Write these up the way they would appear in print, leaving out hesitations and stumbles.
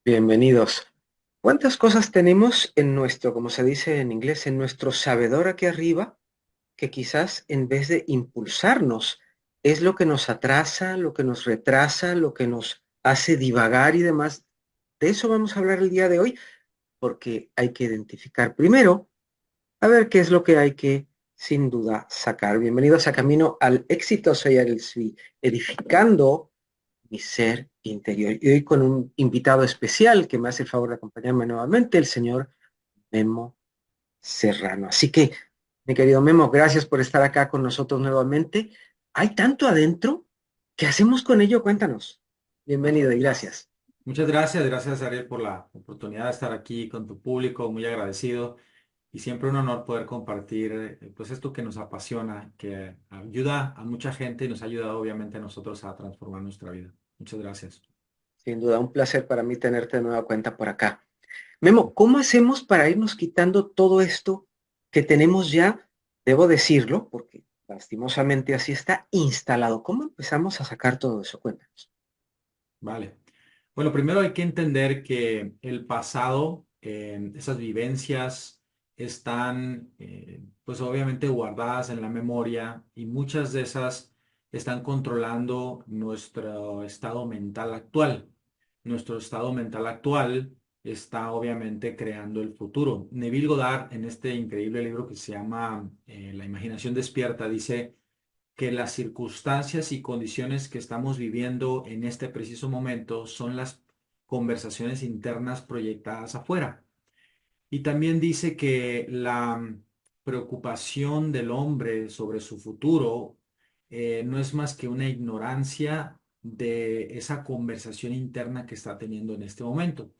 Bienvenidos. ¿Cuántas cosas tenemos en nuestro, como se dice en inglés, en nuestro sabedor aquí arriba, que quizás en vez de impulsarnos, es lo que nos atrasa, lo que nos retrasa, lo que nos hace divagar y demás? De eso vamos a hablar el día de hoy, porque hay que identificar primero, a ver qué es lo que hay que, sin duda, sacar. Bienvenidos a Camino al Éxito. Soy Ariel Svi, edificando mi ser interior. Y hoy con un invitado especial que me hace el favor de acompañarme nuevamente, el señor Memo Serrano. Así que, mi querido Memo, gracias por estar acá con nosotros nuevamente. Hay tanto adentro. ¿Qué hacemos con ello? Cuéntanos. Bienvenido y gracias. Muchas gracias, gracias Ariel por la oportunidad de estar aquí con tu público, muy agradecido y siempre un honor poder compartir pues esto que nos apasiona, que ayuda a mucha gente y nos ha ayudado obviamente a nosotros a transformar nuestra vida. Muchas gracias. Sin duda, un placer para mí tenerte de nueva cuenta por acá. Memo, ¿cómo hacemos para irnos quitando todo esto que tenemos ya? Debo decirlo, porque lastimosamente así está instalado. ¿Cómo empezamos a sacar todo eso? Cuéntanos. Vale. Bueno, primero hay que entender que el pasado, esas vivencias están pues obviamente guardadas en la memoria y muchas de esas están controlando nuestro estado mental actual. Nuestro estado mental actual está obviamente creando el futuro. Neville Goddard, en este increíble libro que se llama La imaginación despierta, dice que las circunstancias y condiciones que estamos viviendo en este preciso momento son las conversaciones internas proyectadas afuera. Y también dice que la preocupación del hombre sobre su futuro no es más que una ignorancia de esa conversación interna que está teniendo en este momento.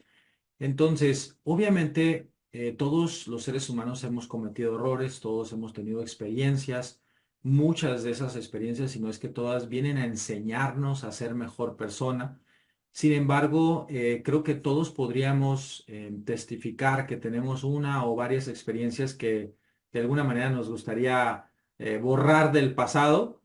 Entonces, obviamente, todos los seres humanos hemos cometido errores, todos hemos tenido experiencias, muchas de esas experiencias, si no es que todas, vienen a enseñarnos a ser mejor persona. Sin embargo, creo que todos podríamos testificar que tenemos una o varias experiencias que de alguna manera nos gustaría borrar del pasado.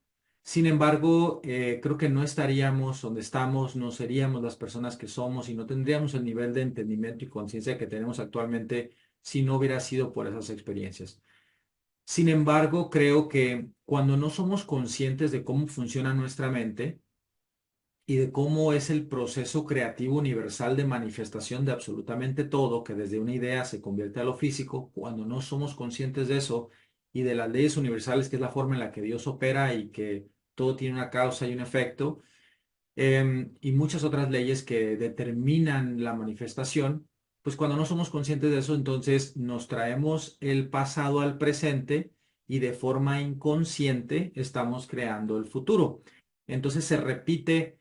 Sin embargo, creo que no estaríamos donde estamos, no seríamos las personas que somos y no tendríamos el nivel de entendimiento y conciencia que tenemos actualmente si no hubiera sido por esas experiencias. Sin embargo, creo que cuando no somos conscientes de cómo funciona nuestra mente y de cómo es el proceso creativo universal de manifestación de absolutamente todo, que desde una idea se convierte a lo físico, cuando no somos conscientes de eso y de las leyes universales, que es la forma en la que Dios opera y que todo tiene una causa y un efecto, y muchas otras leyes que determinan la manifestación, pues cuando no somos conscientes de eso, entonces nos traemos el pasado al presente y de forma inconsciente estamos creando el futuro. Entonces se repite,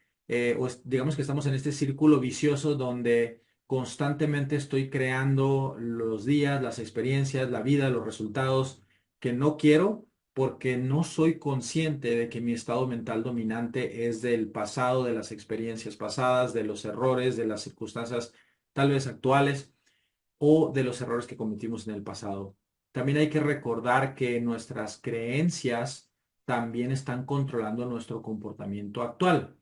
digamos que estamos en este círculo vicioso donde constantemente estoy creando los días, las experiencias, la vida, los resultados que no quiero porque no soy consciente de que mi estado mental dominante es del pasado, de las experiencias pasadas, de los errores, de las circunstancias tal vez actuales o de los errores que cometimos en el pasado. También hay que recordar que nuestras creencias también están controlando nuestro comportamiento actual.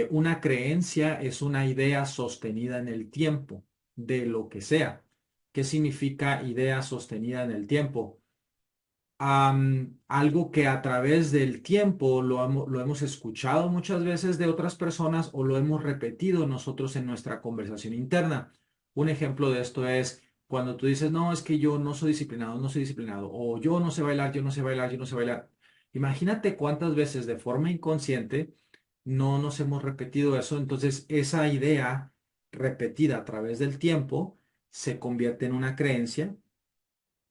Una creencia es una idea sostenida en el tiempo, de lo que sea. ¿Qué significa idea sostenida en el tiempo? Algo que a través del tiempo lo hemos escuchado muchas veces de otras personas o lo hemos repetido nosotros en nuestra conversación interna. Un ejemplo de esto es cuando tú dices, no, es que yo no soy disciplinado, no soy disciplinado, o yo no sé bailar, yo no sé bailar, yo no sé bailar. Imagínate cuántas veces de forma inconsciente no nos hemos repetido eso. Entonces, esa idea repetida a través del tiempo se convierte en una creencia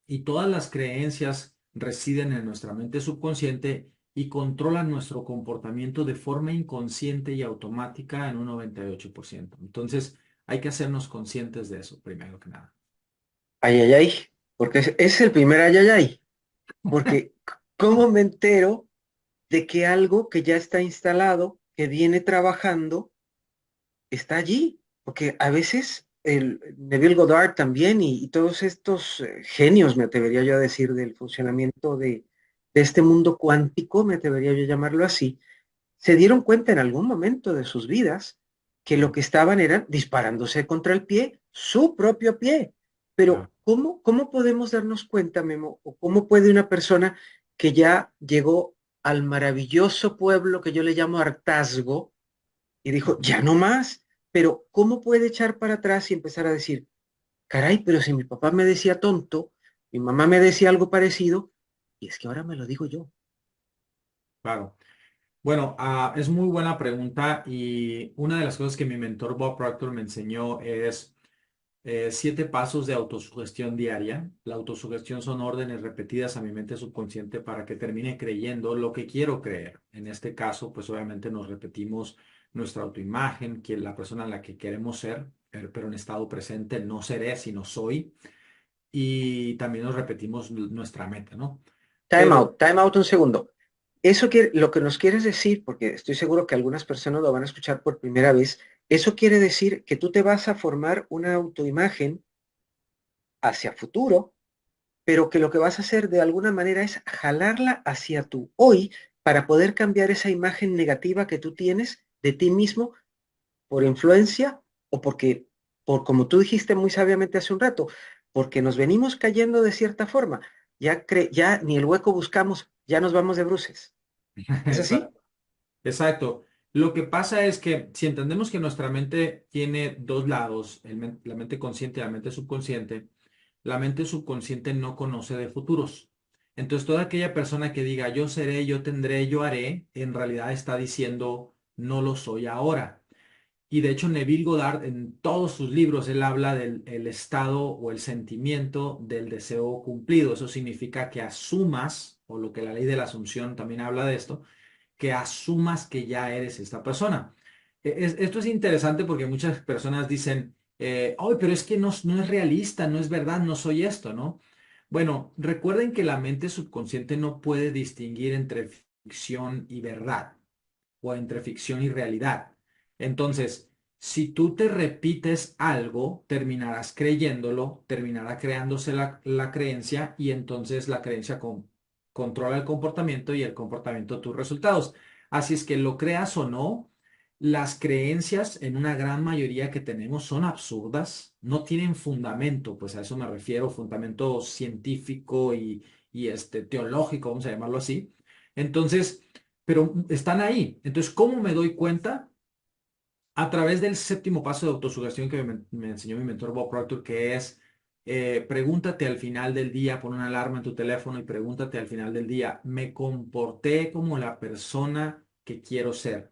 y todas las creencias residen en nuestra mente subconsciente y controlan nuestro comportamiento de forma inconsciente y automática en un 98%. Entonces, hay que hacernos conscientes de eso, primero que nada. Ay, ay, ay, porque es el primer ay, ay, ay, porque ¿cómo me entero de que algo que ya está instalado, que viene trabajando, está allí? Porque a veces el Neville Goddard también y todos estos genios, me atrevería yo a decir, del funcionamiento de este mundo cuántico, me atrevería yo a llamarlo así, se dieron cuenta en algún momento de sus vidas que lo que estaban eran disparándose contra el pie, su propio pie. Claro, Pero ¿cómo podemos darnos cuenta, Memo, o cómo puede una persona que ya llegó al maravilloso pueblo que yo le llamo hartazgo y dijo, ujú, ya no más, pero cómo puede echar para atrás y empezar a decir, caray, pero si mi papá me decía tonto, mi mamá me decía algo parecido, y es que ahora me lo digo yo? claro. Bueno, es muy buena pregunta y una de las cosas que mi mentor Bob Proctor me enseñó es 7 pasos de autosugestión diaria. La autosugestión son órdenes repetidas a mi mente subconsciente para que termine creyendo lo que quiero creer. En este caso, pues obviamente nos repetimos nuestra autoimagen, que la persona en la que queremos ser, pero en estado presente no seré, sino soy. Y también nos repetimos nuestra meta, ¿no? Pero Time out un segundo. Lo que nos quieres decir, porque estoy seguro que algunas personas lo van a escuchar por primera vez, eso quiere decir que tú te vas a formar una autoimagen hacia futuro, pero que lo que vas a hacer de alguna manera es jalarla hacia tu hoy para poder cambiar esa imagen negativa que tú tienes de ti mismo por influencia o porque, por como tú dijiste muy sabiamente hace un rato, porque nos venimos cayendo de cierta forma. Ya ni el hueco buscamos, ya nos vamos de bruces. ¿Es así? Exacto. Exacto. Lo que pasa es que si entendemos que nuestra mente tiene dos lados, la mente consciente y la mente subconsciente, la mente subconsciente no conoce de futuros. Entonces, toda aquella persona que diga yo seré, yo tendré, yo haré, en realidad está diciendo no lo soy ahora. Y de hecho, Neville Goddard, en todos sus libros, él habla del el estado o el sentimiento del deseo cumplido. Eso significa que asumas, o lo que la ley de la asunción también habla de esto, que asumas que ya eres esta persona. Esto es interesante porque muchas personas dicen, oh, pero es que no es realista, no es verdad, no soy esto, ¿no? Bueno, recuerden que la mente subconsciente no puede distinguir entre ficción y verdad o entre ficción y realidad. Entonces, si tú te repites algo, terminarás creyéndolo, terminará creándose la creencia y entonces la creencia controla el comportamiento y el comportamiento tus resultados. Así es que lo creas o no, las creencias en una gran mayoría que tenemos son absurdas, no tienen fundamento, pues a eso me refiero, fundamento científico y teológico, vamos a llamarlo así. Entonces, pero están ahí. Entonces, ¿cómo me doy cuenta? A través del séptimo paso de autosugestión que me enseñó mi mentor Bob Proctor, que es pregúntate al final del día, pon una alarma en tu teléfono y pregúntate al final del día, ¿me comporté como la persona que quiero ser?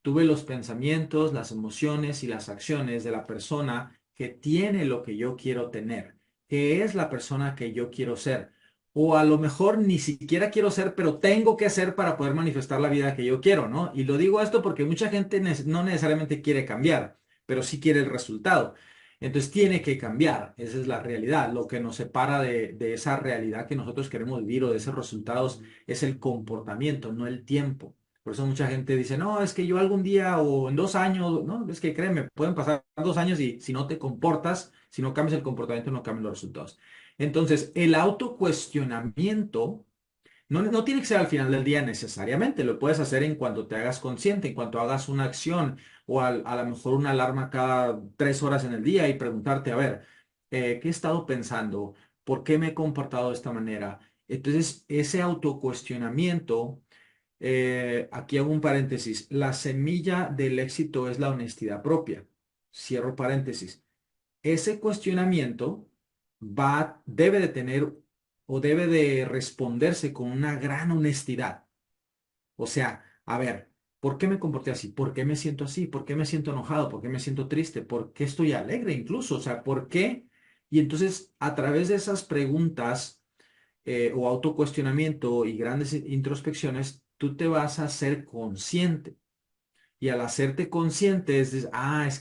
Tuve los pensamientos, las emociones y las acciones de la persona que tiene lo que yo quiero tener, que es la persona que yo quiero ser. O a lo mejor ni siquiera quiero ser, pero tengo que ser para poder manifestar la vida que yo quiero, ¿no? Y lo digo esto porque mucha gente no necesariamente quiere cambiar, pero sí quiere el resultado. Entonces tiene que cambiar, esa es la realidad. Lo que nos separa de esa realidad que nosotros queremos vivir o de esos resultados es el comportamiento, no el tiempo. Por eso mucha gente dice, no, es que yo algún día o en 2 años, no, es que créeme, pueden pasar 2 años y si no te comportas, si no cambias el comportamiento, no cambian los resultados. Entonces, el autocuestionamiento no tiene que ser al final del día necesariamente, lo puedes hacer en cuanto te hagas consciente, en cuanto hagas una acción o a lo mejor una alarma cada 3 horas en el día y preguntarte, a ver, ¿qué he estado pensando? ¿Por qué me he comportado de esta manera? Entonces, ese autocuestionamiento aquí hago un paréntesis. La semilla del éxito es la honestidad propia. Cierro paréntesis. Ese cuestionamiento debe de tener o debe de responderse con una gran honestidad. O sea, a ver, ¿por qué me comporté así? ¿Por qué me siento así? ¿Por qué me siento enojado? ¿Por qué me siento triste? ¿Por qué estoy alegre incluso? O sea, ¿por qué? Y entonces, a través de esas preguntas o autocuestionamiento y grandes introspecciones, tú te vas a hacer consciente. Y al hacerte consciente es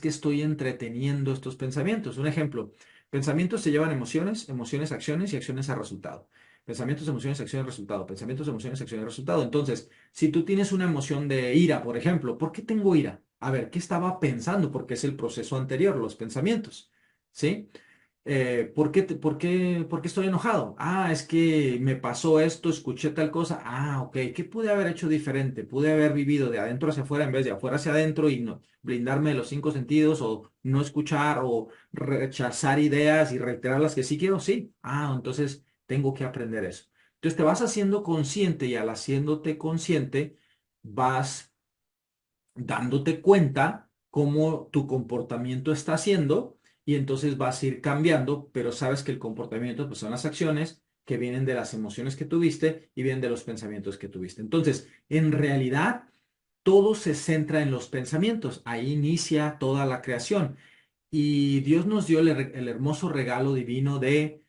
que estoy entreteniendo estos pensamientos. Un ejemplo, pensamientos se llevan emociones, emociones, acciones y acciones a resultado. Pensamientos, emociones, acciones, resultado. Pensamientos, emociones, acciones, resultado. Entonces, si tú tienes una emoción de ira, por ejemplo, ¿por qué tengo ira? A ver, ¿qué estaba pensando? Porque es el proceso anterior, los pensamientos. ¿Sí? por qué estoy enojado? Ah, es que me pasó esto, escuché tal cosa. Ah, ok, ¿qué pude haber hecho diferente? Pude haber vivido de adentro hacia afuera en vez de afuera hacia adentro y no, blindarme de los cinco sentidos o no escuchar o rechazar ideas y reiterar las que sí quiero. Sí. Ah, entonces tengo que aprender eso. Entonces te vas haciendo consciente y al haciéndote consciente vas dándote cuenta cómo tu comportamiento está haciendo y entonces vas a ir cambiando, pero sabes que el comportamiento pues, son las acciones que vienen de las emociones que tuviste y vienen de los pensamientos que tuviste. Entonces, en realidad, todo se centra en los pensamientos. Ahí inicia toda la creación. Y Dios nos dio el hermoso regalo divino de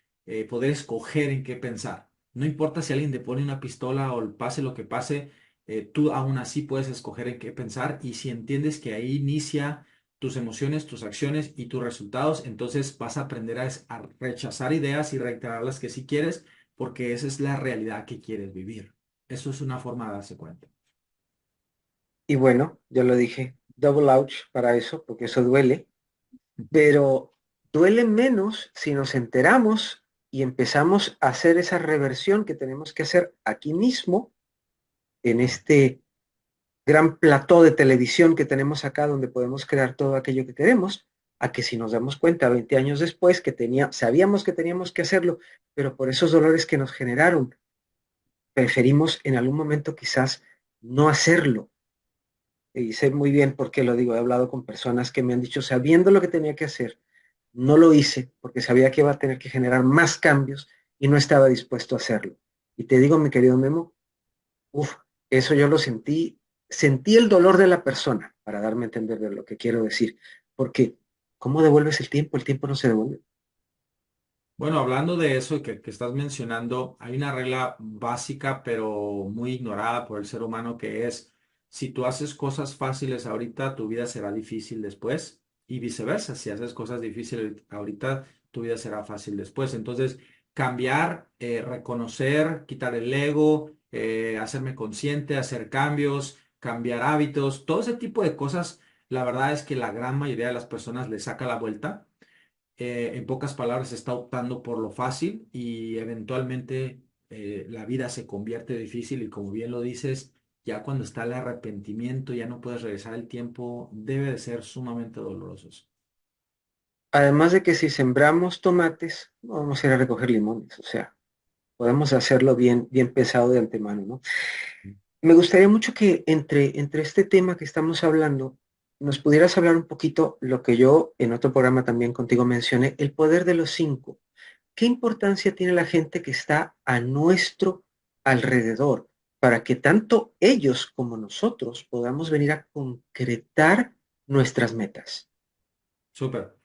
poder escoger en qué pensar. No importa si alguien te pone una pistola o pase lo que pase, tú aún así puedes escoger en qué pensar y si entiendes que ahí inicia tus emociones, tus acciones y tus resultados, entonces vas a aprender a rechazar ideas y reiterar las que sí quieres, porque esa es la realidad que quieres vivir. Eso es una forma de darse cuenta. Y bueno, yo lo dije, double ouch para eso, porque eso duele, pero duele menos si nos enteramos y empezamos a hacer esa reversión que tenemos que hacer aquí mismo, en este gran plató de televisión que tenemos acá, donde podemos crear todo aquello que queremos, a que si nos damos cuenta 20 años después sabíamos que teníamos que hacerlo, pero por esos dolores que nos generaron, preferimos en algún momento quizás no hacerlo. Y sé muy bien por qué lo digo. He hablado con personas que me han dicho, sabiendo lo que tenía que hacer, no lo hice porque sabía que iba a tener que generar más cambios y no estaba dispuesto a hacerlo. Y te digo, mi querido Memo, uf, eso yo lo sentí, sentí el dolor de la persona, para darme a entender de lo que quiero decir, porque ¿cómo devuelves el tiempo? El tiempo no se devuelve. Bueno, hablando de eso que estás mencionando, hay una regla básica pero muy ignorada por el ser humano que es, si tú haces cosas fáciles ahorita, tu vida será difícil después y viceversa, si haces cosas difíciles ahorita, tu vida será fácil después. Entonces, cambiar, reconocer, quitar el ego, hacerme consciente, hacer cambios, cambiar hábitos, todo ese tipo de cosas, la verdad es que la gran mayoría de las personas le saca la vuelta. En pocas palabras, está optando por lo fácil y eventualmente la vida se convierte difícil y como bien lo dices, ya cuando está el arrepentimiento, ya no puedes regresar el tiempo, debe de ser sumamente doloroso. Además de que si sembramos tomates, no vamos a ir a recoger limones, o sea, podemos hacerlo bien, bien pesado de antemano, ¿no? Me gustaría mucho que entre este tema que estamos hablando, nos pudieras hablar un poquito lo que yo en otro programa también contigo mencioné, el poder de los cinco. ¿Qué importancia tiene la gente que está a nuestro alrededor para que tanto ellos como nosotros podamos venir a concretar nuestras metas? Súper.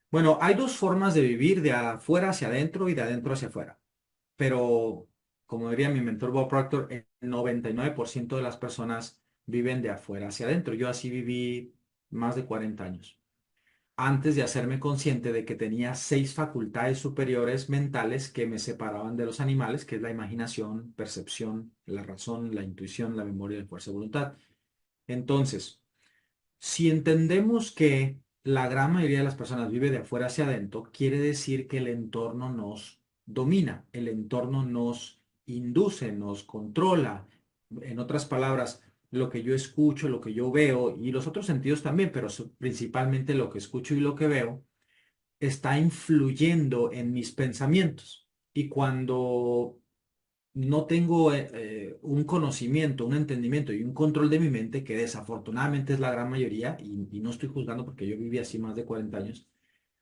Bueno, hay dos formas de vivir, de afuera hacia adentro y de adentro hacia afuera. Pero, como diría mi mentor Bob Proctor, el 99% de las personas viven de afuera hacia adentro. Yo así viví más de 40 años, antes de hacerme consciente de que tenía 6 facultades superiores mentales que me separaban de los animales, que es la imaginación, percepción, la razón, la intuición, la memoria y la fuerza de voluntad. Entonces, si entendemos que la gran mayoría de las personas vive de afuera hacia adentro, quiere decir que el entorno nos domina, el entorno nos induce, nos controla. En otras palabras, lo que yo escucho, lo que yo veo y los otros sentidos también, pero principalmente lo que escucho y lo que veo, está influyendo en mis pensamientos. Y cuando no tengo un conocimiento, un entendimiento y un control de mi mente, que desafortunadamente es la gran mayoría, y no estoy juzgando porque yo viví así más de 40 años,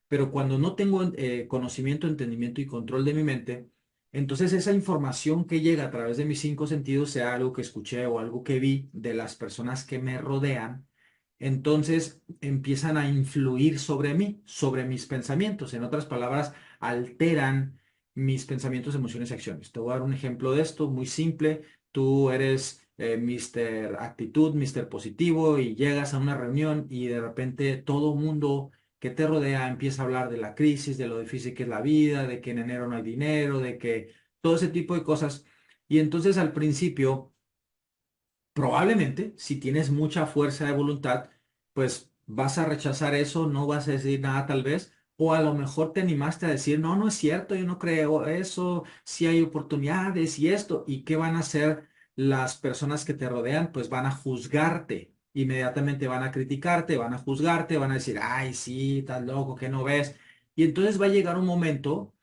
pero cuando no tengo conocimiento, entendimiento y control de mi mente, entonces esa información que llega a través de mis 5 sentidos, sea algo que escuché o algo que vi de las personas que me rodean, entonces empiezan a influir sobre mí, sobre mis pensamientos. En otras palabras, alteran mis pensamientos, emociones y acciones. Te voy a dar un ejemplo de esto muy simple. Tú eres Mr. Actitud, Mr. Positivo y llegas a una reunión y de repente todo mundo que te rodea empieza a hablar de la crisis, de lo difícil que es la vida, de que en enero no hay dinero, de que todo ese tipo de cosas. Y entonces al principio, probablemente, si tienes mucha fuerza de voluntad, pues vas a rechazar eso, no vas a decir nada tal vez, O a lo mejor te animaste a decir, no, no es cierto, yo no creo eso, sí hay oportunidades y esto. ¿Y qué van a hacer las personas que te rodean? Pues van a juzgarte, inmediatamente van a criticarte, van a juzgarte, van a decir, ay, sí, estás loco, ¿qué no ves? Y entonces va a llegar un momento,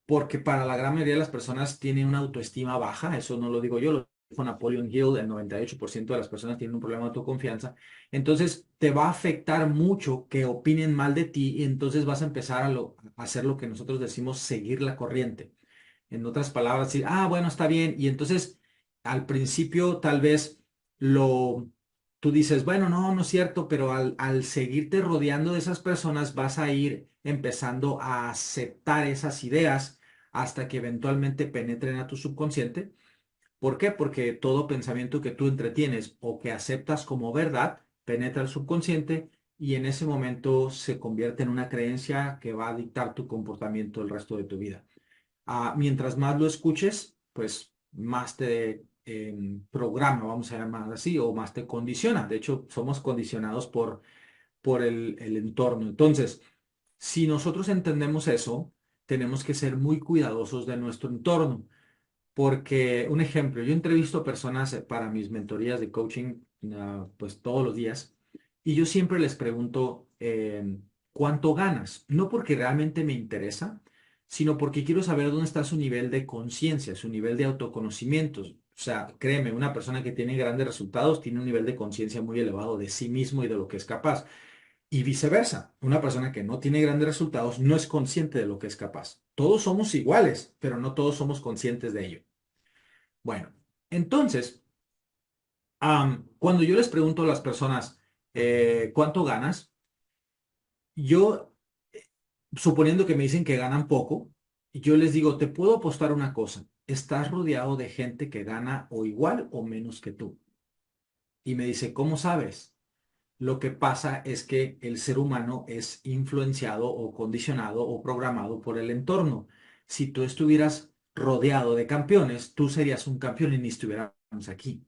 porque para la gran mayoría de las personas tienen una autoestima baja, eso no lo digo yo, lo dijo Napoleon Hill, el 98% de las personas tienen un problema de autoconfianza, entonces te va a afectar mucho que opinen mal de ti y entonces vas a empezar a hacer lo que nosotros decimos seguir la corriente. En otras palabras, decir, ah, bueno, está bien, y entonces al principio tal vez lo... Tú dices, bueno, no, no es cierto, pero al seguirte rodeando de esas personas vas a ir empezando a aceptar esas ideas hasta que eventualmente penetren a tu subconsciente. ¿Por qué? Porque todo pensamiento que tú entretienes o que aceptas como verdad penetra al subconsciente y en ese momento se convierte en una creencia que va a dictar tu comportamiento el resto de tu vida. Mientras más lo escuches, pues más te programa, vamos a llamar así, o más te condiciona. De hecho, somos condicionados por el entorno. Entonces, si nosotros entendemos eso, tenemos que ser muy cuidadosos de nuestro entorno, porque un ejemplo, yo entrevisto personas para mis mentorías de coaching, pues todos los días, y yo siempre les pregunto, ¿cuánto ganas? No porque realmente me interesa, sino porque quiero saber dónde está su nivel de conciencia, su nivel de autoconocimiento. O sea, créeme, una persona que tiene grandes resultados tiene un nivel de conciencia muy elevado de sí mismo y de lo que es capaz. Y viceversa, una persona que no tiene grandes resultados no es consciente de lo que es capaz. Todos somos iguales, pero no todos somos conscientes de ello. Bueno, entonces, cuando yo les pregunto a las personas, ¿cuánto ganas? Yo, suponiendo que me dicen que ganan poco, yo les digo, te puedo apostar una cosa, estás rodeado de gente que gana o igual o menos que tú. Y me dice, ¿cómo sabes? Lo que pasa es que el ser humano es influenciado o condicionado o programado por el entorno. Si tú estuvieras rodeado de campeones, tú serías un campeón y ni estuviéramos aquí.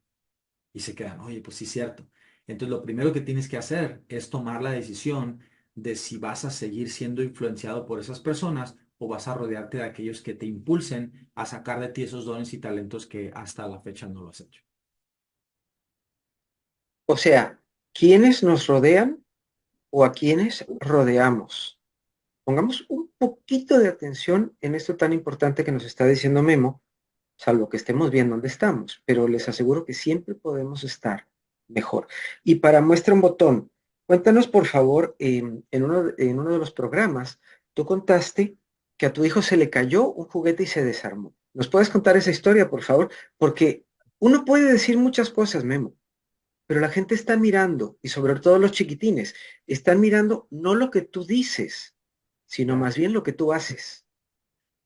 Y se quedan, oye, pues sí, cierto. Entonces, lo primero que tienes que hacer es tomar la decisión de si vas a seguir siendo influenciado por esas personas o vas a rodearte de aquellos que te impulsen a sacar de ti esos dones y talentos que hasta la fecha no lo has hecho. O sea, ¿quiénes nos rodean o a quiénes rodeamos? Pongamos un poquito de atención en esto tan importante que nos está diciendo Memo, salvo que estemos bien donde estamos, pero les aseguro que siempre podemos estar mejor. Y para muestra un botón, cuéntanos por favor, en uno de los programas, tú contaste que a tu hijo se le cayó un juguete y se desarmó. ¿Nos puedes contar esa historia, por favor? Porque uno puede decir muchas cosas, Memo, pero la gente está mirando, y sobre todo los chiquitines, están mirando no lo que tú dices, sino Claro, más bien lo que tú haces.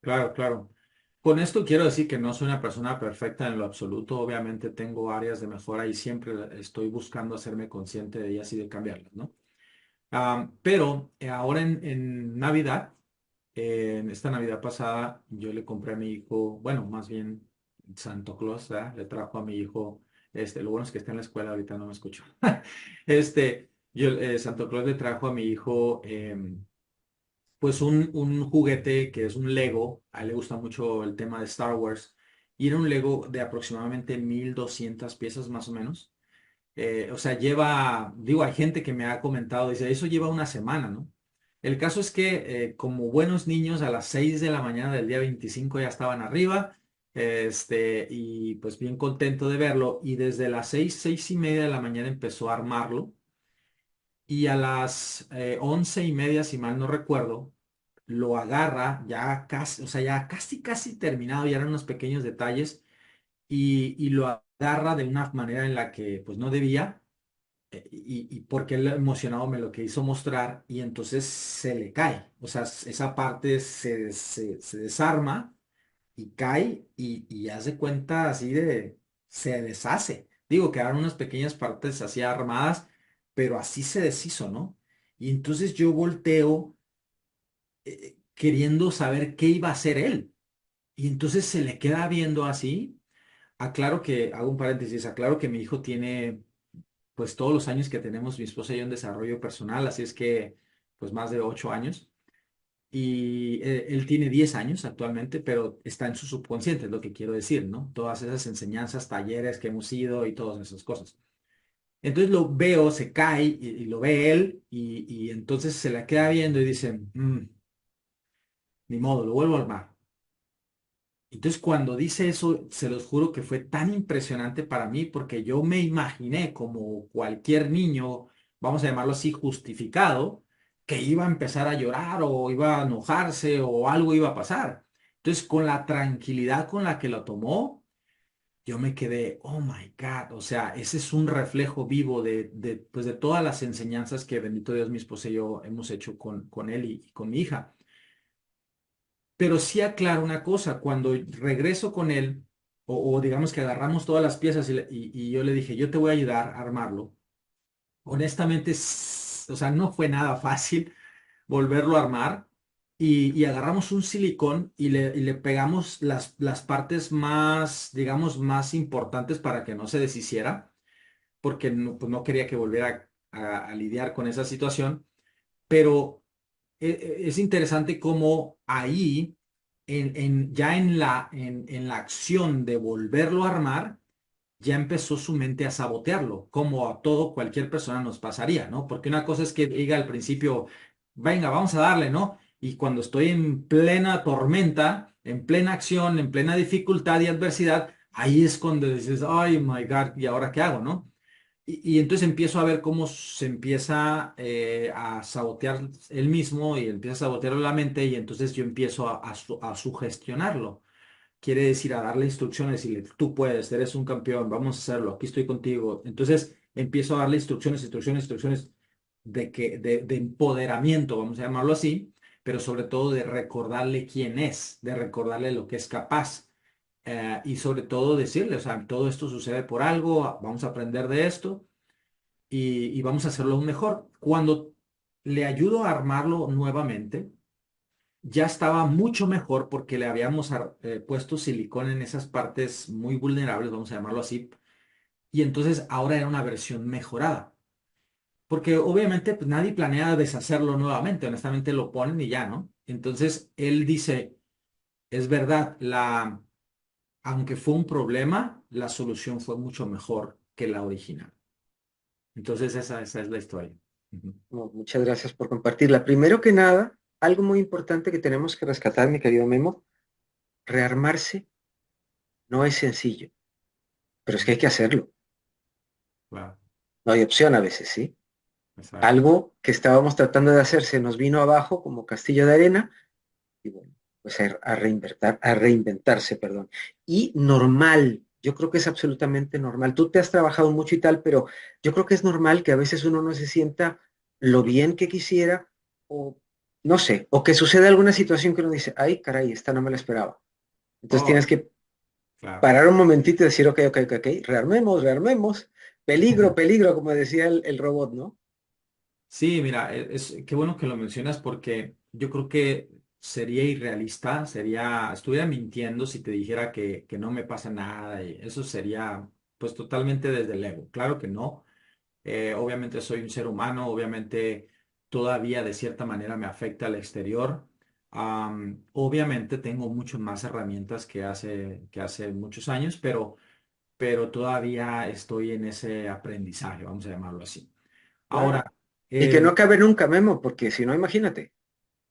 claro, claro. Con esto quiero decir que no soy una persona perfecta en lo absoluto. Obviamente tengo áreas de mejora y siempre estoy buscando hacerme consciente de ellas y de cambiarlas, ¿no? Pero ahora en Navidad, en esta Navidad pasada, yo le compré a mi hijo, bueno, más bien Santo Claus, ¿verdad? Le trajo a mi hijo, lo bueno es que está en la escuela, ahorita no me escucho. Santo Claus le trajo a mi hijo, pues un juguete que es un Lego, a él le gusta mucho el tema de Star Wars, y era un Lego de aproximadamente 1,200 piezas más o menos. O sea, digo, hay gente que me ha comentado, dice, eso lleva una semana, ¿no? El caso es que como buenos niños a las 6 de la mañana del día 25 ya estaban arriba, y pues bien contento de verlo, y desde las 6, 6:30 de la mañana empezó a armarlo, y a las 11:30, si mal no recuerdo, lo agarra ya casi, o sea, ya casi, casi terminado, ya eran unos pequeños detalles, y lo agarra de una manera en la que pues no debía y porque él emocionado me lo quiso mostrar y entonces se le cae. O sea, esa parte se desarma y cae y hace cuenta así se deshace. Digo, quedaron unas pequeñas partes así armadas, pero así se deshizo, ¿no? Y entonces yo volteo queriendo saber qué iba a hacer él. Y entonces se le queda viendo así. Aclaro que, hago un paréntesis, aclaro que mi hijo tiene pues todos los años que tenemos mi esposa y yo en desarrollo personal, así es que pues más de 8 años. Y él tiene 10 años actualmente, pero está en su subconsciente, es lo que quiero decir, ¿no? Todas esas enseñanzas, talleres que hemos ido y todas esas cosas. Entonces lo veo, se cae y lo ve él y entonces se la queda viendo y dice, ni modo, lo vuelvo a armar. Entonces cuando dice eso, se los juro que fue tan impresionante para mí porque yo me imaginé como cualquier niño, vamos a llamarlo así, justificado, que iba a empezar a llorar o iba a enojarse o algo iba a pasar. Entonces con la tranquilidad con la que lo tomó, yo me quedé, oh my God, o sea, ese es un reflejo vivo pues de todas las enseñanzas que bendito Dios, mi esposa y yo hemos hecho con él y con mi hija. Pero sí aclaro una cosa, cuando regreso con él, o digamos que agarramos todas las piezas y yo le dije, yo te voy a ayudar a armarlo. Honestamente, o sea, no fue nada fácil volverlo a armar y agarramos un silicón y le pegamos las partes más, digamos, más importantes para que no se deshiciera, porque no, pues no quería que volviera a lidiar con esa situación, pero es interesante cómo ahí, ya en la acción de volverlo a armar, ya empezó su mente a sabotearlo, como a todo cualquier persona nos pasaría, ¿no? Porque una cosa es que diga al principio, venga, vamos a darle, ¿no? Y cuando estoy en plena tormenta, en plena acción, en plena dificultad y adversidad, ahí es cuando dices, ay, my God, ¿y ahora qué hago, no? Y entonces empiezo a ver cómo se empieza a sabotear él mismo y empieza a sabotear la mente y entonces yo empiezo a sugestionarlo. Quiere decir a darle instrucciones y decirle, tú puedes, eres un campeón, vamos a hacerlo, aquí estoy contigo. Entonces empiezo a darle instrucciones, instrucciones, instrucciones de empoderamiento, vamos a llamarlo así, pero sobre todo de recordarle quién es, de recordarle lo que es capaz. Y sobre todo decirle, o sea, todo esto sucede por algo, vamos a aprender de esto y vamos a hacerlo aún mejor. Cuando le ayudo a armarlo nuevamente, ya estaba mucho mejor porque le habíamos puesto silicón en esas partes muy vulnerables, vamos a llamarlo así, y entonces ahora era una versión mejorada. Porque obviamente pues, nadie planea deshacerlo nuevamente, honestamente lo ponen y ya, ¿no? Entonces él dice, es verdad, aunque fue un problema, la solución fue mucho mejor que la original. Entonces esa es la historia. Ujú. No, muchas gracias por compartirla. Primero que nada, algo muy importante que tenemos que rescatar, mi querido Memo, rearmarse no es sencillo, pero es que hay que hacerlo. Claro, No hay opción a veces, ¿sí? exacto. Algo que estábamos tratando de hacer se nos vino abajo como castillo de arena y bueno, pues a reinventarse, perdón. Y normal, yo creo que es absolutamente normal. Tú te has trabajado mucho y tal, pero yo creo que es normal que a veces uno no se sienta lo bien que quisiera o no sé, o que sucede alguna situación que uno dice, ay, caray, esta no me la esperaba. Entonces tienes Oh, que claro. parar un momentito y decir, ok, ok, ok, ok, rearmemos, rearmemos. Peligro, peligro, como decía el robot, ¿no? Sí, mira, qué bueno que lo mencionas porque yo creo que sería irrealista, estuviera mintiendo si te dijera que no me pasa nada y eso sería pues totalmente desde el ego. Claro que no. Obviamente soy un ser humano, obviamente todavía de cierta manera me afecta al exterior. Obviamente tengo mucho más herramientas que hace muchos años, pero todavía estoy en ese aprendizaje, vamos a llamarlo así. Ahora, Claro. Y que eh, no cabe nunca, Memo, porque si no, imagínate.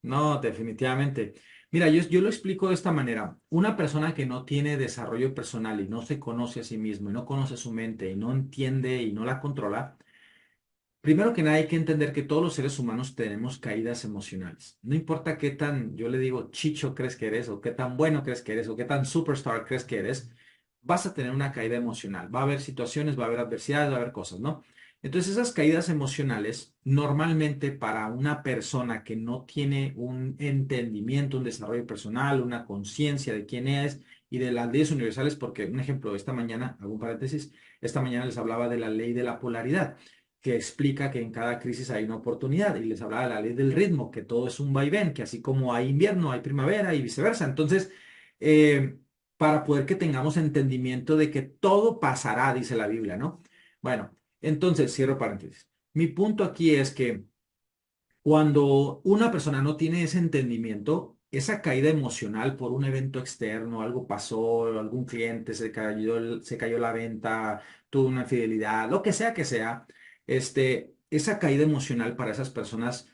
no, definitivamente. Mira, yo lo explico de esta manera. Una persona que no tiene desarrollo personal y no se conoce a sí mismo y no conoce su mente y no entiende y no la controla, primero que nada hay que entender que todos los seres humanos tenemos caídas emocionales. No importa qué tan, yo le digo, chicho crees que eres, o qué tan bueno crees que eres, o qué tan superstar crees que eres, vas a tener una caída emocional. Va a haber situaciones, va a haber adversidades, va a haber cosas, ¿no? Entonces esas caídas emocionales, normalmente para una persona que no tiene un entendimiento, un desarrollo personal, una conciencia de quién es y de las leyes universales, porque un ejemplo, esta mañana, hago un paréntesis, esta mañana les hablaba de la ley de la polaridad que explica que en cada crisis hay una oportunidad y les hablaba de la ley del ritmo, que todo es un vaivén, que así como hay invierno, hay primavera y viceversa. Entonces, eh, para poder que tengamos entendimiento de que todo pasará, dice la Biblia, ¿no? Bueno, entonces cierro paréntesis. Mi punto aquí es que Cuando una persona no tiene ese entendimiento, esa caída emocional por un evento externo, algo pasó, algún cliente se cayó la venta, tuvo una infidelidad, lo que sea, esa caída emocional para esas personas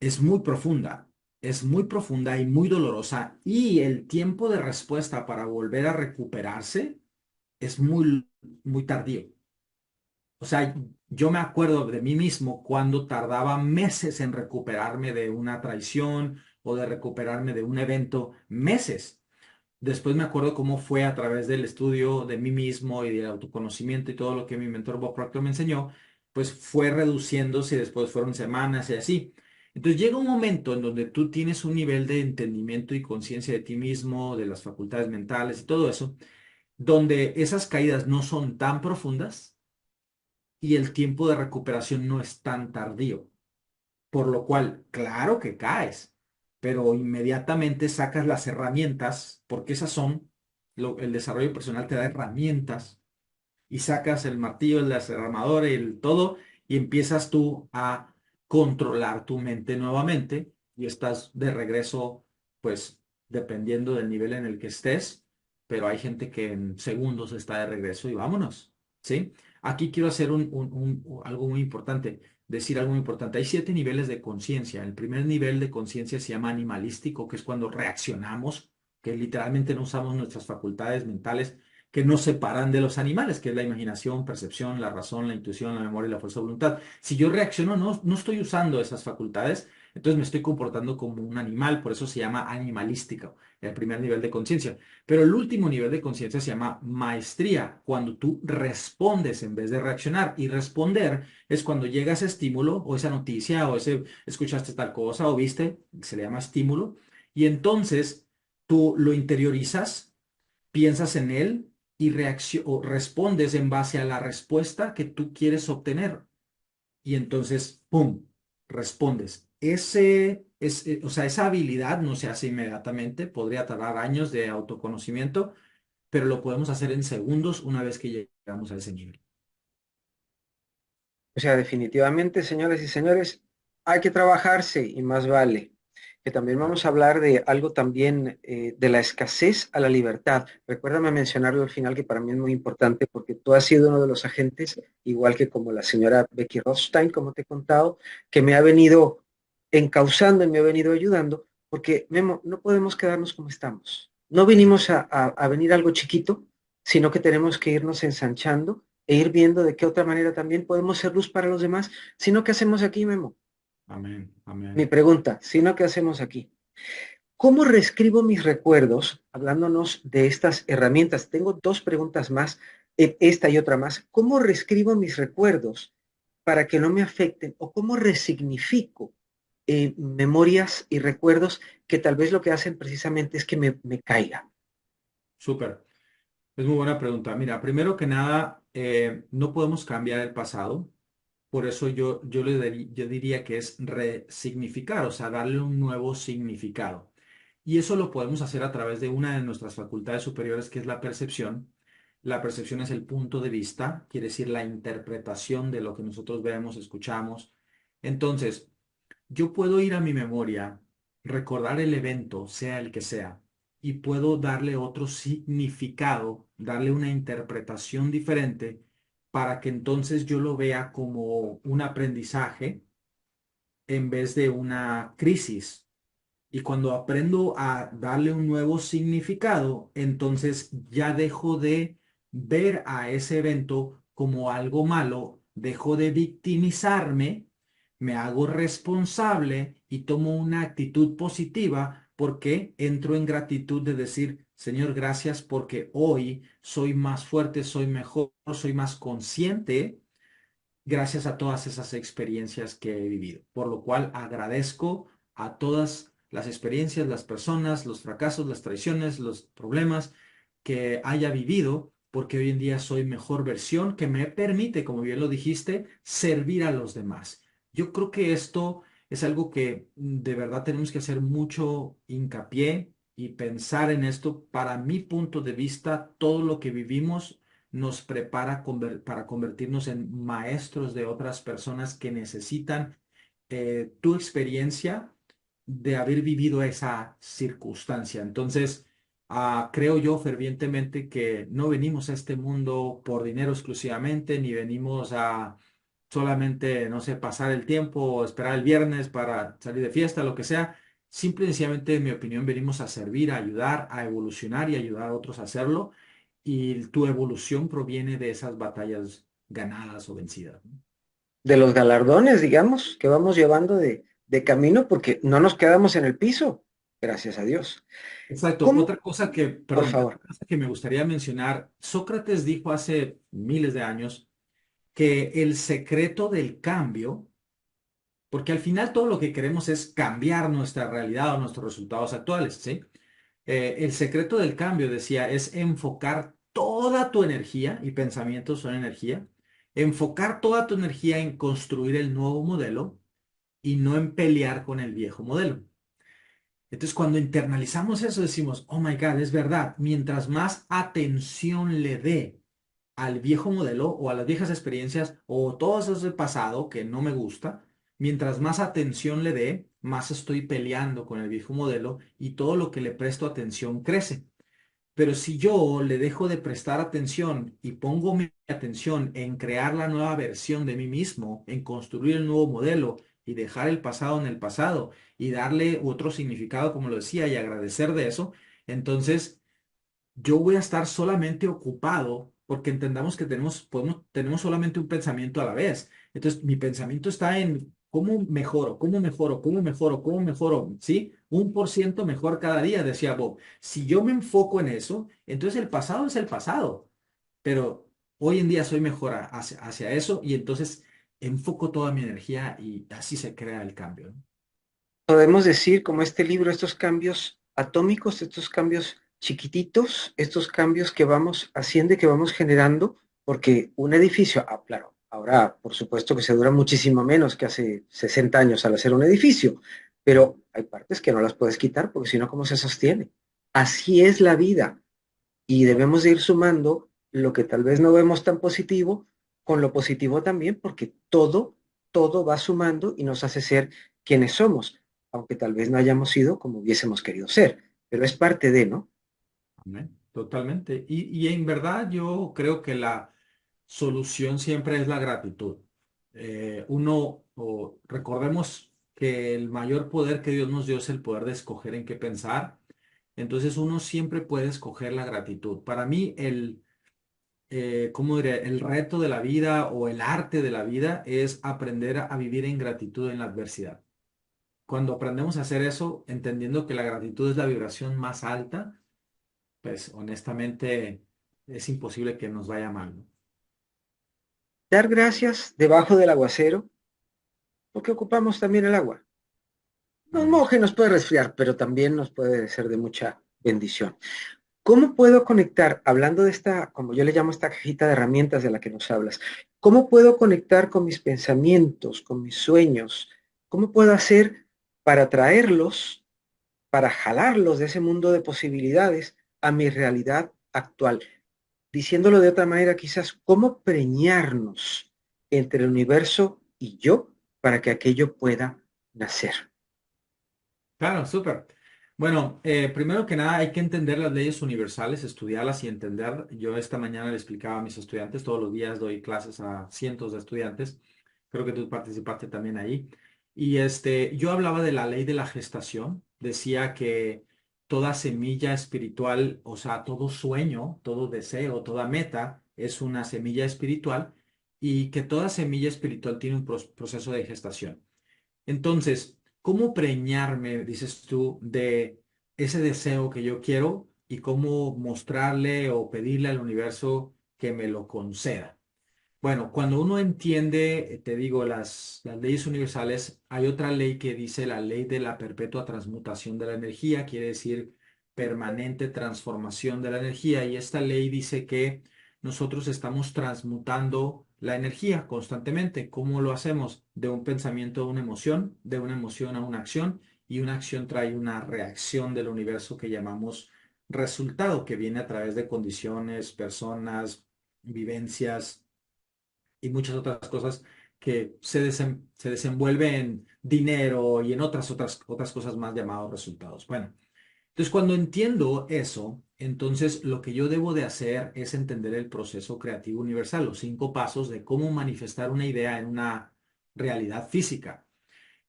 es muy profunda y muy dolorosa, y el tiempo de respuesta para volver a recuperarse es muy tardío. O sea, yo me acuerdo de mí mismo cuando tardaba meses en recuperarme de una traición o de recuperarme de un evento, meses. Después me acuerdo cómo fue a través del estudio de mí mismo y del autoconocimiento y todo lo que mi mentor Bob Proctor me enseñó, pues fue reduciéndose y después fueron semanas y así. Entonces llega un momento en donde tú tienes un nivel de entendimiento y conciencia de ti mismo, de las facultades mentales y todo eso, donde esas caídas no son tan profundas y el tiempo de recuperación no es tan tardío. Por lo cual, claro que caes, pero inmediatamente sacas las herramientas, porque esas son, el desarrollo personal te da herramientas, y sacas el martillo, el desarmador, el todo, y empiezas tú a controlar tu mente nuevamente, y estás de regreso, pues, dependiendo del nivel en el que estés, pero hay gente que en segundos está de regreso y vámonos, ¿sí? Aquí quiero hacer algo muy importante, decir algo muy importante. Hay 7 niveles de conciencia. El primer nivel de conciencia se llama animalístico, que es cuando reaccionamos, que literalmente no usamos nuestras facultades mentales, que nos separan de los animales, que es la imaginación, percepción, la razón, la intuición, la memoria y la fuerza de voluntad. Si yo reacciono, no estoy usando esas facultades, entonces me estoy comportando como un animal, por eso se llama animalístico, el primer nivel de conciencia. Pero el último nivel de conciencia se llama maestría, cuando tú respondes en vez de reaccionar. Y responder es cuando llega ese estímulo o esa noticia o ese escuchaste tal cosa o viste, se le llama estímulo, y entonces tú lo interiorizas, piensas en él y o respondes en base a la respuesta que tú quieres obtener. Y entonces, ¡pum!, respondes. O sea, esa habilidad no se hace inmediatamente, podría tardar años de autoconocimiento, pero lo podemos hacer en segundos una vez que llegamos a ese nivel. O sea, definitivamente, señores y señores, hay que trabajarse y más vale. Que también vamos a hablar de algo también de la escasez a la libertad. Recuérdame mencionarlo al final, que para mí es muy importante, porque tú has sido uno de los agentes, igual que como la señora Becky Rothstein, como te he contado, que me ha venido encauzando y me ha venido ayudando, porque Memo, no podemos quedarnos como estamos. No vinimos a venir algo chiquito, sino que tenemos que irnos ensanchando e ir viendo de qué otra manera también podemos ser luz para los demás. Sino, ¿qué hacemos aquí, Memo? Amén, Mi amén. pregunta, sino, ¿qué hacemos aquí? ¿Cómo reescribo mis recuerdos? Hablándonos de estas herramientas, tengo dos preguntas más, esta y otra más. ¿Cómo reescribo mis recuerdos para que no me afecten? ¿O cómo resignifico memorias y recuerdos que tal vez lo que hacen precisamente es que me caiga? Súper. Es muy buena pregunta. Mira, primero que nada, no podemos cambiar el pasado. Por eso yo diría que es resignificar, o sea, darle un nuevo significado. Y eso lo podemos hacer a través de una de nuestras facultades superiores, que es la percepción. La percepción es el punto de vista, quiere decir la interpretación de lo que nosotros vemos, escuchamos. Entonces, yo puedo ir a mi memoria, recordar el evento, sea el que sea, y puedo darle otro significado, darle una interpretación diferente para que entonces yo lo vea como un aprendizaje en vez de una crisis. Y cuando aprendo a darle un nuevo significado, entonces ya dejo de ver a ese evento como algo malo, dejo de victimizarme, me hago responsable y tomo una actitud positiva, porque entro en gratitud de decir, Señor, gracias porque hoy soy más fuerte, soy mejor, soy más consciente gracias a todas esas experiencias que he vivido. Por lo cual agradezco a todas las experiencias, las personas, los fracasos, las traiciones, los problemas que haya vivido, porque hoy en día soy mejor versión que me permite, como bien lo dijiste, servir a los demás. Yo creo que esto es algo que de verdad tenemos que hacer mucho hincapié y pensar en esto. Para mi punto de vista, todo lo que vivimos nos prepara para convertirnos en maestros de otras personas que necesitan tu experiencia de haber vivido esa circunstancia. Entonces, creo yo fervientemente que no venimos a este mundo por dinero exclusivamente, ni venimos a solamente, no sé, pasar el tiempo o esperar el viernes para salir de fiesta, lo que sea. Simple y sencillamente, en mi opinión, venimos a servir, a ayudar, a evolucionar y ayudar a otros a hacerlo. Y tu evolución proviene de esas batallas ganadas o vencidas, ¿no? De los galardones, digamos, que vamos llevando de camino porque no nos quedamos en el piso, gracias a Dios. Exacto. ¿Cómo? Otra cosa que, Por perdón, otra favor. cosa que me gustaría mencionar, Sócrates dijo hace miles de años que el secreto del cambio, porque al final todo lo que queremos es cambiar nuestra realidad o nuestros resultados actuales, ¿sí? El secreto del cambio, decía, es enfocar toda tu energía, y pensamientos son energía, enfocar toda tu energía en construir el nuevo modelo y no en pelear con el viejo modelo. Entonces, cuando internalizamos eso, decimos, oh my God, es verdad, mientras más atención le dé al viejo modelo o a las viejas experiencias o todo eso del pasado que no me gusta, mientras más atención le dé, más estoy peleando con el viejo modelo y todo lo que le presto atención crece. Pero si yo le dejo de prestar atención y pongo mi atención en crear la nueva versión de mí mismo, en construir el nuevo modelo y dejar el pasado en el pasado y darle otro significado, como lo decía, y agradecer de eso, entonces yo voy a estar solamente ocupado porque entendamos que tenemos solamente un pensamiento a la vez. Entonces, mi pensamiento está en cómo mejoro, cómo mejoro, cómo mejoro, cómo mejoro, ¿sí? 1% mejor cada día, decía Bob. Si yo me enfoco en eso, entonces el pasado es el pasado, pero hoy en día soy mejor hacia eso y entonces enfoco toda mi energía y así se crea el cambio, ¿no? Podemos decir, como este libro, estos cambios atómicos, estos cambios chiquititos, estos cambios que vamos haciendo y que vamos generando, porque un edificio, claro, ahora por supuesto que se dura muchísimo menos que hace 60 años al hacer un edificio, pero hay partes que no las puedes quitar porque si no, ¿cómo se sostiene? Así es la vida y debemos de ir sumando lo que tal vez no vemos tan positivo con lo positivo también, porque todo va sumando y nos hace ser quienes somos, aunque tal vez no hayamos sido como hubiésemos querido ser, pero es parte de, ¿no? Amén. Totalmente. Y en verdad yo creo que la solución siempre es la gratitud. Recordemos que el mayor poder que Dios nos dio es el poder de escoger en qué pensar. Entonces uno siempre puede escoger la gratitud. Para mí ¿cómo diré? El reto de la vida o el arte de la vida es aprender a vivir en gratitud en la adversidad. Cuando aprendemos a hacer eso, entendiendo que la gratitud es la vibración más alta, pues honestamente es imposible que nos vaya mal, ¿no? Dar gracias debajo del aguacero, porque ocupamos también el agua. Nos Amén. moja y nos puede resfriar, pero también nos puede ser de mucha bendición. ¿Cómo puedo conectar, hablando de esta, como yo le llamo esta cajita de herramientas de la que nos hablas, cómo puedo conectar con mis pensamientos, con mis sueños? ¿Cómo puedo hacer para traerlos, para jalarlos de ese mundo de posibilidades a mi realidad actual? Diciéndolo de otra manera, quizás, ¿cómo preñarnos entre el universo y yo para que aquello pueda nacer? Claro, súper. Bueno, primero que nada hay que entender las leyes universales, estudiarlas y entender. Yo esta mañana le explicaba a mis estudiantes, todos los días doy clases a cientos de estudiantes, creo que tú participaste también ahí. Y yo hablaba de la ley de la gestación, decía que toda semilla espiritual, o sea, todo sueño, todo deseo, toda meta es una semilla espiritual y que toda semilla espiritual tiene un proceso de gestación. Entonces, ¿cómo preñarme, dices tú, de ese deseo que yo quiero y cómo mostrarle o pedirle al universo que me lo conceda? Bueno, cuando uno entiende, te digo, las leyes universales, hay otra ley que dice la ley de la perpetua transmutación de la energía, quiere decir permanente transformación de la energía, y esta ley dice que nosotros estamos transmutando la energía constantemente. ¿Cómo lo hacemos? De un pensamiento a una emoción, de una emoción a una acción, y una acción trae una reacción del universo que llamamos resultado, que viene a través de condiciones, personas, vivencias y muchas otras cosas que se desenvuelve en dinero y en otras cosas más llamados resultados. Bueno, entonces cuando entiendo eso, entonces lo que yo debo de hacer es entender el proceso creativo universal, los 5 pasos de cómo manifestar una idea en una realidad física.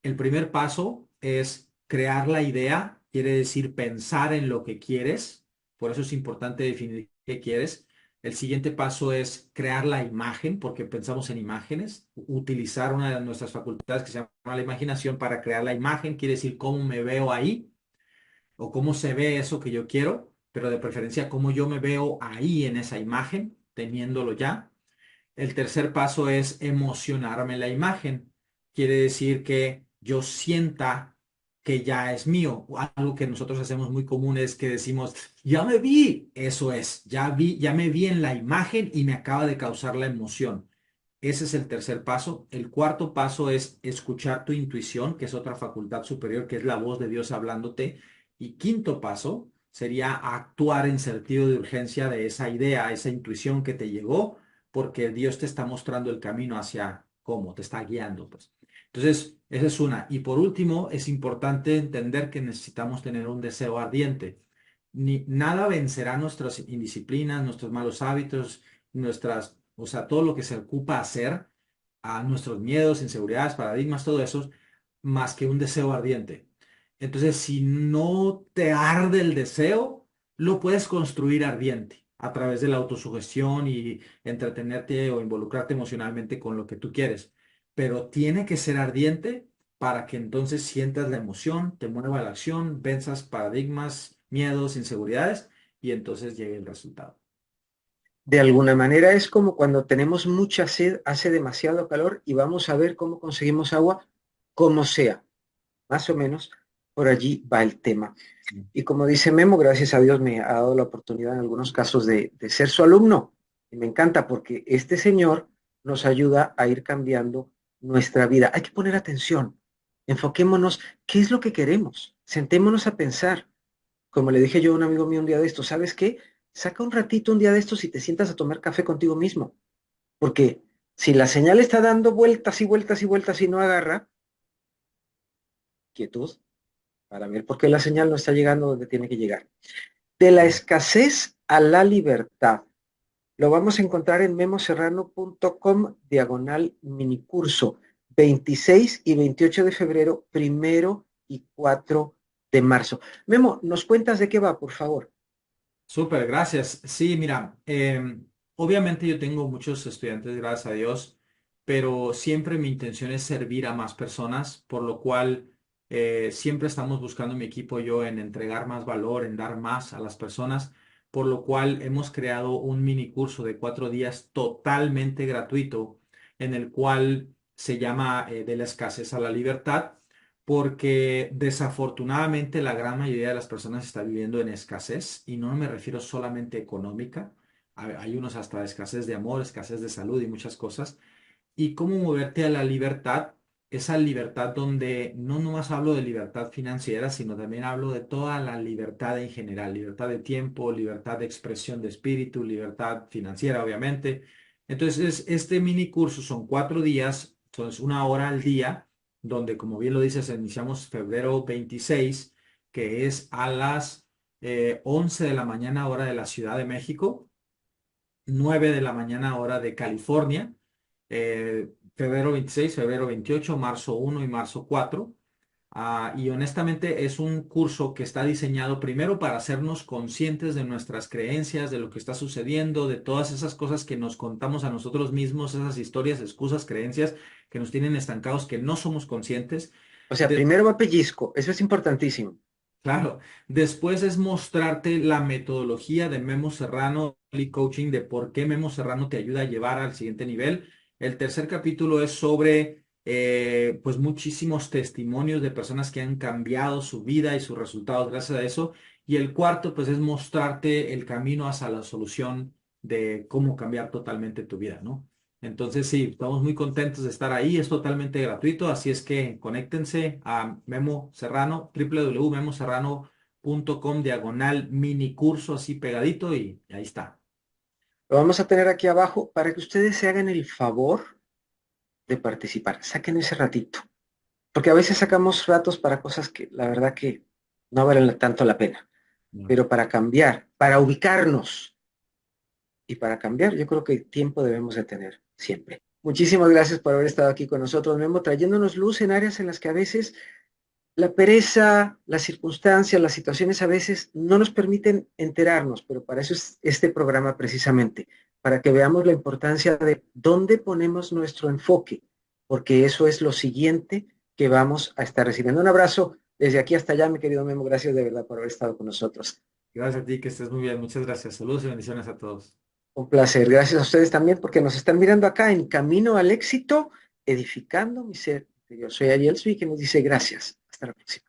El primer paso es crear la idea, quiere decir pensar en lo que quieres, por eso es importante definir qué quieres. El siguiente paso es crear la imagen, porque pensamos en imágenes, utilizar una de nuestras facultades que se llama la imaginación para crear la imagen, quiere decir cómo me veo ahí o cómo se ve eso que yo quiero, pero de preferencia cómo yo me veo ahí en esa imagen, teniéndolo ya. El tercer paso es emocionarme la imagen. Quiere decir que yo sienta que ya es mío. Algo que nosotros hacemos muy común es que decimos, ya me vi. Eso es, ya vi, ya me vi en la imagen y me acaba de causar la emoción. Ese es el tercer paso. El cuarto paso es escuchar tu intuición, que es otra facultad superior, que es la voz de Dios hablándote. Y quinto paso sería actuar en sentido de urgencia de esa idea, esa intuición que te llegó porque Dios te está mostrando el camino hacia cómo, te está guiando, pues. Entonces, esa es una. Y por último, es importante entender que necesitamos tener un deseo ardiente. Nada vencerá nuestras indisciplinas, nuestros malos hábitos, o sea, todo lo que se ocupa hacer, a nuestros miedos, inseguridades, paradigmas, todo eso, más que un deseo ardiente. Entonces, si no te arde el deseo, lo puedes construir ardiente a través de la autosugestión y entretenerte o involucrarte emocionalmente con lo que tú quieres. Pero tiene que ser ardiente para que entonces sientas la emoción, te mueva la acción, venzas paradigmas, miedos, inseguridades y entonces llegue el resultado. De alguna manera es como cuando tenemos mucha sed, hace demasiado calor y vamos a ver cómo conseguimos agua, como sea. Más o menos por allí va el tema. Y como dice Memo, gracias a Dios me ha dado la oportunidad en algunos casos de ser su alumno. Y me encanta porque este señor nos ayuda a ir cambiando nuestra vida. Hay que poner atención, enfoquémonos, ¿qué es lo que queremos? Sentémonos a pensar. Como le dije yo a un amigo mío un día de estos, ¿sabes qué? Saca un ratito un día de estos y te sientas a tomar café contigo mismo. Porque si la señal está dando vueltas y vueltas y vueltas y no agarra, quietud para ver por qué la señal no está llegando donde tiene que llegar. De la escasez a la libertad. Lo vamos a encontrar en memoserrano.com diagonal minicurso 26 y 28 de febrero, 1 y 4 de marzo. Memo, ¿nos cuentas de qué va, por favor? Súper, gracias. Sí, mira, obviamente yo tengo muchos estudiantes, gracias a Dios, pero siempre mi intención es servir a más personas, por lo cual siempre estamos buscando mi equipo y yo en entregar más valor, en dar más a las personas, por lo cual hemos creado un mini curso de 4 días totalmente gratuito, en el cual se llama De la escasez a la libertad porque desafortunadamente la gran mayoría de las personas está viviendo en escasez y no me refiero solamente económica, hay unos hasta de escasez de amor, escasez de salud y muchas cosas. Y cómo moverte a la libertad, esa libertad donde no nomás hablo de libertad financiera, sino también hablo de toda la libertad en general, libertad de tiempo, libertad de expresión de espíritu, libertad financiera, obviamente. Entonces, este mini curso son 4 días, entonces 1 hora al día, donde, como bien lo dices, iniciamos febrero 26, que es a las 11 de la mañana hora de la Ciudad de México, 9 de la mañana hora de California, febrero 26, febrero 28, marzo 1 y marzo 4. Y honestamente es un curso que está diseñado primero para hacernos conscientes de nuestras creencias, de lo que está sucediendo, de todas esas cosas que nos contamos a nosotros mismos, esas historias, excusas, creencias que nos tienen estancados, que no somos conscientes. O sea, primero va pellizco, eso es importantísimo. Claro, después es mostrarte la metodología de Memo Serrano y coaching de por qué Memo Serrano te ayuda a llevar al siguiente nivel. El tercer capítulo es sobre pues muchísimos testimonios de personas que han cambiado su vida y sus resultados gracias a eso. Y el cuarto pues es mostrarte el camino hacia la solución de cómo cambiar totalmente tu vida, ¿no? Entonces, sí, estamos muy contentos de estar ahí. Es totalmente gratuito, así es que conéctense a Memo Serrano, www.memoserrano.com diagonal mini curso así pegadito y ahí está. Lo vamos a tener aquí abajo para que ustedes se hagan el favor. de participar. Saquen ese ratito, porque a veces sacamos ratos para cosas que la verdad que no valen tanto la pena, No. pero para cambiar, para ubicarnos y para cambiar, yo creo que tiempo debemos de tener siempre. Muchísimas gracias por haber estado aquí con nosotros, Memo, trayéndonos luz en áreas en las que a veces la pereza, las circunstancias, las situaciones a veces no nos permiten enterarnos, pero para eso es este programa precisamente, para que veamos la importancia de dónde ponemos nuestro enfoque, porque eso es lo siguiente que vamos a estar recibiendo. Un abrazo desde aquí hasta allá, mi querido Memo. Gracias de verdad por haber estado con nosotros. Gracias a ti, que estés muy bien. Muchas gracias. Saludos y bendiciones a todos. Un placer. Gracias a ustedes también porque nos están mirando acá en Camino al Éxito, edificando mi ser. Yo soy Ariel Sui, que nos dice gracias. Hasta la próxima.